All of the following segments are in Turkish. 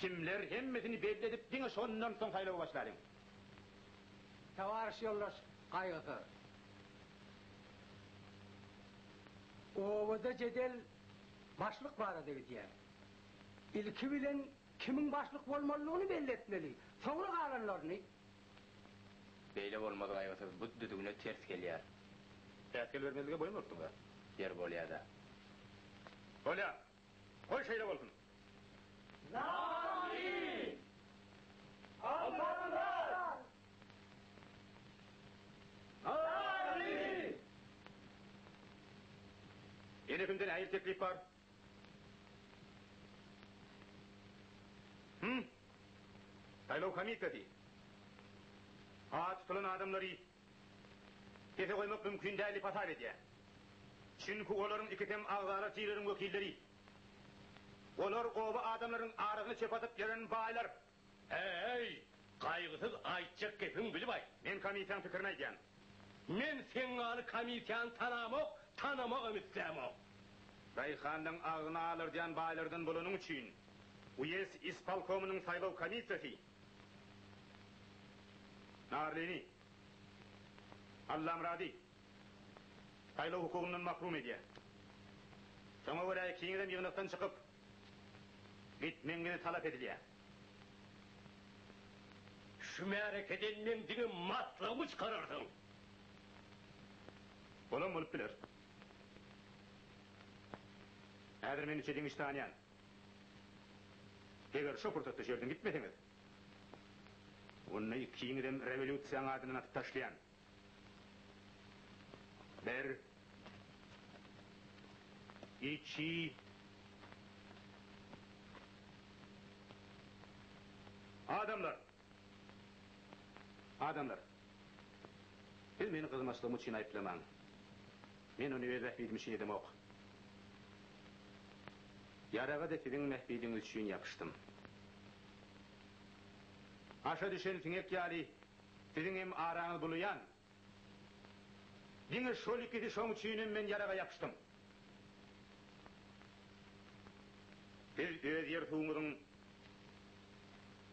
Kimler hemmesini belli edip dine sondan son saylaba başladın. Tavarış yoldaş Kaygı. Ovada cedel başlık var dedi diye. İlki bilen kimin başlık olmalılığını belli etmeli. Sonra kalanlarını. Beyle olmadı Kaygı. Bu düdüğüne ters geliyor. Ters vermezliğe boyun ortun da. Yer bolya da. Bolya, koy şeyle olsun. Nami! Almanlar! Nami! Yeni hükümden hayır teklif var. Taylov Hamit'ti. Ağa tutulan adamları kefe koymak mümkün değil patar ediyor. Çünkü onların iki tem ağzara tiylerin vekilleri. Onlar ova adamların ağrısını çöp atıp gelen baylar. Hey! Kaygısız aytacak kefin bilip ay. Men komiten fikrine egen. Men sen anı komiten tanımak ümitleyemok. Rayhan'dan ağını alır diyen baylardan bulunun için Uyes İspalkomu'nun saylov komitesi Narlini Allamradi saylov hukukundan mahrum ediyor. Sonra oraya kiyiniden yığınıktan çıkıp gitmengini talep ediliyor. Şu hareketin mendini matlığımı çıkarırdın. Oğlum olup bilir. Eğer men içedin işte anyan. Eğer şopurtatı жерден gitmediniz. Onu kiyiniden revolüsiyon adını atıp taşlayan. Bir, iki, adamlar. Siz meni kızmaçlığım için ayıplaman. Men onu öz mehbidim için edim ok. Yarağa da sizin mehbidiniz için yapıştım. Aşağı düşen sinek yali, sizin hem aranız buluyan. Yine şol ikisi şoň üçin men yarağa yapıştım. Siz öz ýertuňyzyň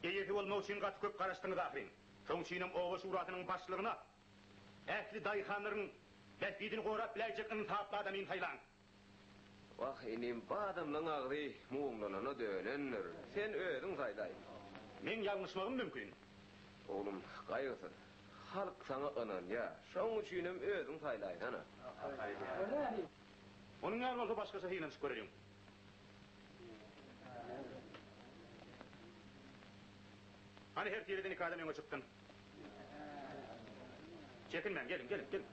eýeti bolmak üçin gaty köp garaşdyňyz ahyryň. Şoň üçin owa şuratynyň başlygyna ähli daýhanlaryň mehbidini gorap biläjek intaply adamyň taýlan. Vah inim bu adamların ağrı muğumlanana dönenler. Sen ödün sayday. Men yanlışmagym mümkün. Oğlum Kaygısız. Halk sana anan ya. Şoň üçinem ödün sayday ana. Onun ýaly bolsa başga sahyna çykyp göreliň. Hani her ýerden iki adam ýoňa çyktyn. Çekinmem, gelin. Selamun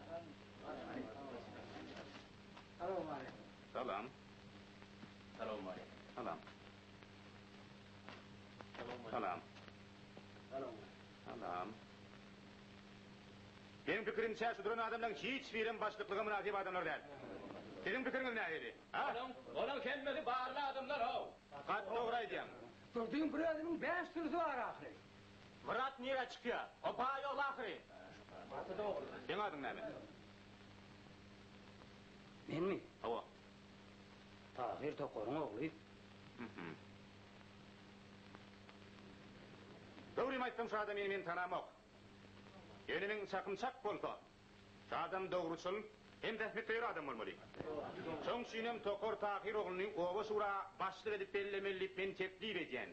aleyküm. Salam. Selamun aleyküm. Salam. Benim fikrimçe şu duran adamdan hiç birim başlıklığa münasip adamlar değil. Senin fikriniz neydi? Onun kendisi bağırlı adamlar o. Kat doğraydı yan. Durduğun bir adamın 5 türlüsü var ahire. Murat niye çıkıyor? O bağ yol ahri. Senin adın ne mi? Men mi? Hava. Tahir Tokor'un oğlu. Doğruyum ayttım şu adam men tanamak. Elimin çakımçak bolsa. Şu adam doğruçul, hem tehmetleri adam olmalı. Şoň üçinem Tokor Tahir oğlunyň owa şura başlyk edip bellemelli men teklip edýän.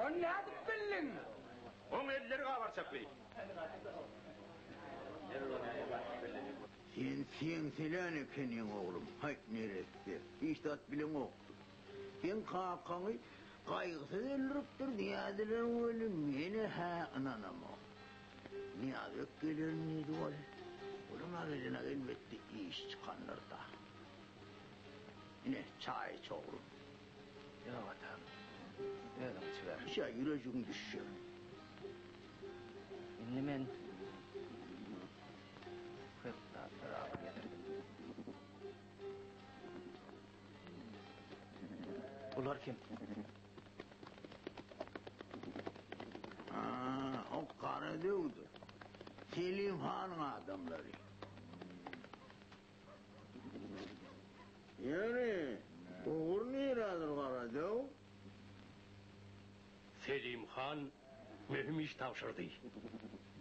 O ne adıp bildin? Oň elleri gabar çaply. Sen selan ekenin oğlum, hayt neresi, hiç tat bilen oktu. Sen kakany kaygısız elriptir diyadiler öyle meni ha ananama. Niyadık gelir neydi ol? Onun ağzına elbette iş çıkanlar da. Yine çay iç oğlum. Ya adam. Ödün çıkar. Şey yüreğin düşüyor. Şimdi men kırkta tarafı getirdim. Bunlar kim? O Karadağ'dı. Selim Han'ın adamları. Yani, oğur neyradır Karadağ? Selimhan mühim iş tavşırdı.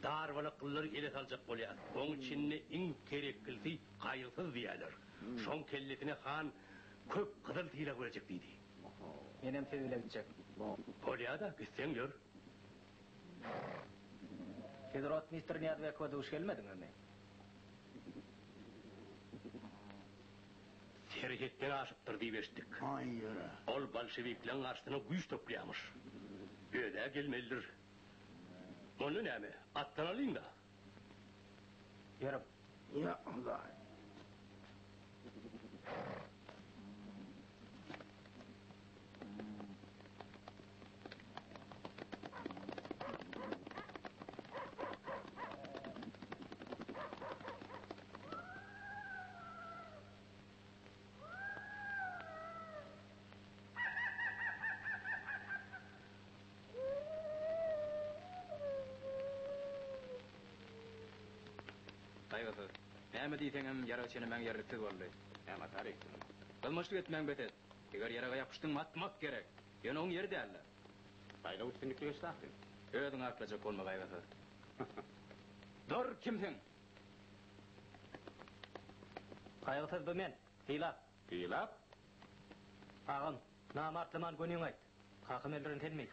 Darbalıklılar ele salacak bolýar. Oň içinde iň gerekli gaýgysız diýerler. Şoň kelletine han köp kızıl tiýle görecek diýdi. Menem sebele gidecek. Bolýar da gitsen gör. Federat minister Niyadbekova da hoş gelmedin mi? Serhetten aşıptır diýip Hayır. Ol bolşeviklerin arşyna güýç toplaýarmyş. Öde gelmelidir. Onu näme? Attan alyň da. Yarım. Ya Allah. Gaýgysy. Näme diýseňem ýara çeni meň ýerliksiz boldy. Näme taryk? Gylmyşlyk etmäň betet. Eger ýaraga ýapyşdyň matmak gerek. Ýöne oň ýeri däller. Gaýda üstünlikle geçdi. Öýüň artlaja bolma gaýgysy. Dur kimsiň? Gaýgysız bu men. Hilap. Hilap? Agam, namartlyman gönüň aýt. Kakym ellerin tenmeýdi.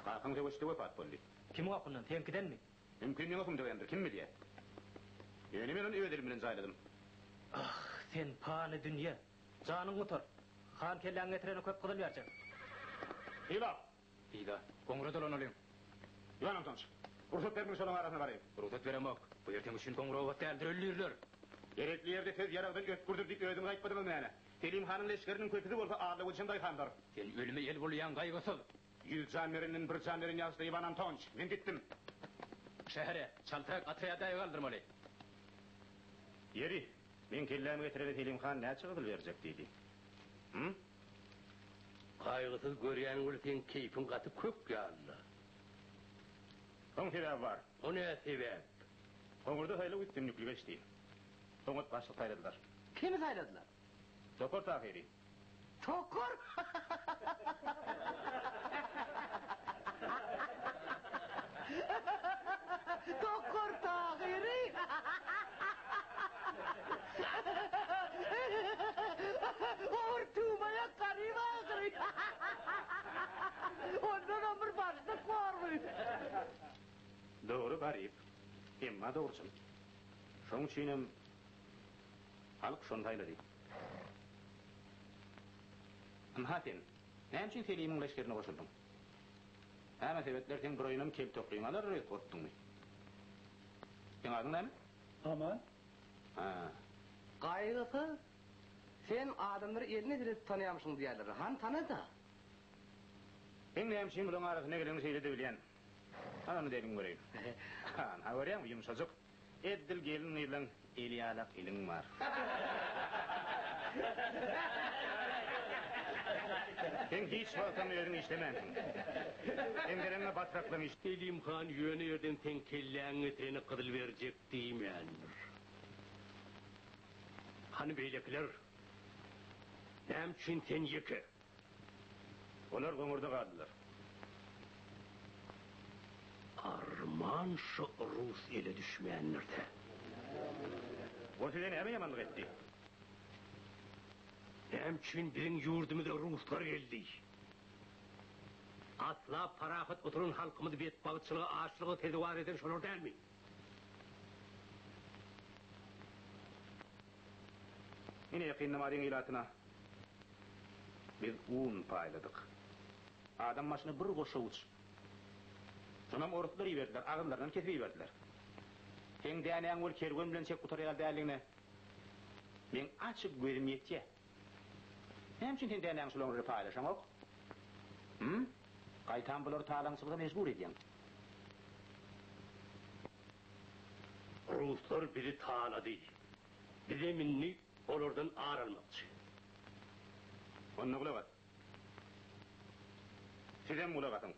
Kakın dewişde wepat boldy. Kim okundan tenkidenmi? Mümkin ýok degender, kim bilýär? Ýöne men onu öderim bilen zaýladım. Ah, sen paly dünýä. Janyň otur. Han kelläň getireni köp gyzyl berjek. Hilap! Ýa, goňra dolan alyň. Ýanam tanış. Ruhsat bermek şolaň arasyna barayım. Ruhsat beremok. Bu ýerden üçin goňra wagt däldir öldürler. Gerekli ýerde tez ýaragdan ötkürdir diýip özüm aýtmadymy mene? Selim hanyň leşkeriniň köpüdi bolsa ağda bolşan daýhandyr. Sen ölüme el bolýan gaýgysız. 100 janmerinin bir janmerin ýazdy Ivan Antonç. Men gitdim. Şähere, çaltak atraya daýy galdyrmaly. Yeri, men kelläme getireli Selimhan näçe gyzyl berjek diýdi. Gaýgysız görýän ulsen keyfin gaty köp ýaly. Soň sebäbi bar. O ne sebäp? Goňurda haýla üstünlikli geçdi. Soňat başlyk taýladylar. Kimi saýladylar? Doktor Tahiri. Tokur. Tokur Tahiri. Ortumaya karıma ağrı. Ondan bir başlık var mı? Doğru garip. Emma doğrusun. Şoň üçinem halyk şondaýlary. Hatin, näme üçin Selim'iň leşkerine goşuldyň? Häme sebetler sen bir oýunam kelip toplaýmalar, röýet gotdyňmy? Sen adyň näme? Aman. Ha. Gaýgysy, sen adamları eline direkt tanıyamışsın diýerler. Han tanıda. Sen näme üçin bulan arasyna geleni seýledi bilýän? Any dedim göreyim. Ha, görýän ýumşazyk. Eddil gelin bilen Eliýalak iliň bar. Sen hiç wagtym öýüň işlemäňsiň. Emdereme batraklamış. Selimhan ýöne ýerden sen kelläň getireni gyzyl berjek diýmän. Hani beýlekler? Näme üçin sen ýeke? Olar goňurda galdylar. Arman şu Rus ele düşmeýänlerde. O size näme ýamanlyk etdi? Näme üçin biziň ýurdumyza Ruslar geldi? Asla parahat oturun halkymyzy betbagçylygy, açlygy tezwar eden şolar dälmi? Mine ýakynnym adyň ilatyna biz un paýladyk. Adam maşyny bir goşa uç. Sonam oruklar ýerler, agynlardan kesip ýerdiler. Sen dänäň bol kergen bilen çek gutarýar däligine. Men açyk gözüm ýetýär. Näme üçin sen dänäň şolary paýlaşamok? Gaýtan bular talaňçylyga mejbur edýän. Ruslar bizi taaladı. Bize minni olurdan ağrılmakçı. Onu gulagat. Sizem gulagatın.